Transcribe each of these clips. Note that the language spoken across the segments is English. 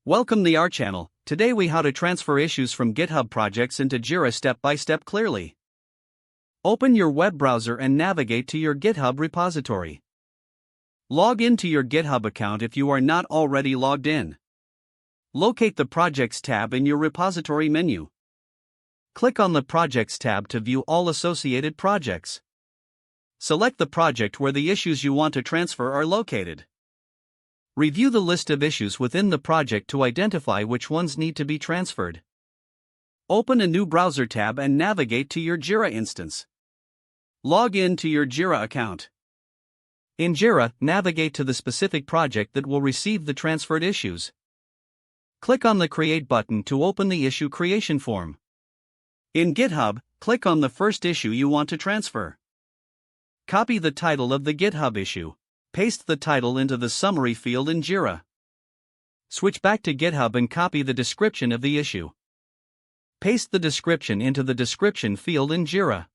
Welcome to our channel. Today we how to transfer issues from GitHub Projects into Jira step by step clearly. Open your web browser and navigate to your GitHub repository. Log into your GitHub account if you are not already logged in. Locate the Projects tab in your repository menu. Click on the Projects tab to view all associated projects. Select the project where the issues you want to transfer are located. Review the list of issues within the project to identify which ones need to be transferred. Open a new browser tab and navigate to your Jira instance. Log in to your Jira account. In Jira, navigate to the specific project that will receive the transferred issues. Click on the Create button to open the issue creation form. In GitHub, click on the first issue you want to transfer. Copy the title of the GitHub issue. Paste the title into the summary field in Jira. Switch back to GitHub and copy the description of the issue. Paste the description into the description field in Jira.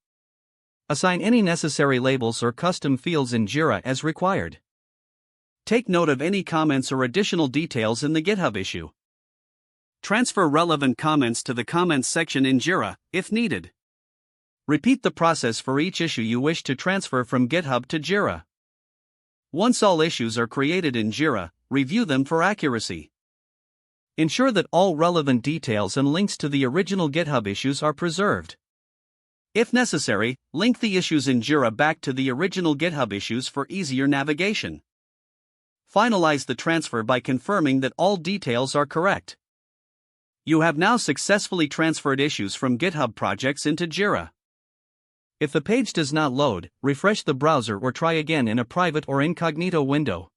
Assign any necessary labels or custom fields in Jira as required. Take note of any comments or additional details in the GitHub issue. Transfer relevant comments to the comments section in Jira, if needed. Repeat the process for each issue you wish to transfer from GitHub to Jira. Once all issues are created in Jira, review them for accuracy. Ensure that all relevant details and links to the original GitHub issues are preserved. If necessary, link the issues in Jira back to the original GitHub issues for easier navigation. Finalize the transfer by confirming that all details are correct. You have now successfully transferred issues from GitHub Projects into Jira. If the page does not load, refresh the browser or try again in a private or incognito window.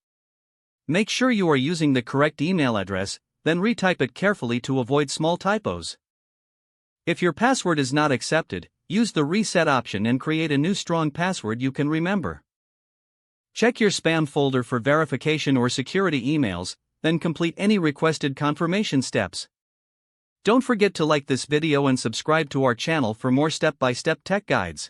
Make sure you are using the correct email address, then retype it carefully to avoid small typos. If your password is not accepted, use the reset option and create a new strong password you can remember. Check your spam folder for verification or security emails, then complete any requested confirmation steps. Don't forget to like this video and subscribe to our channel for more step-by-step tech guides.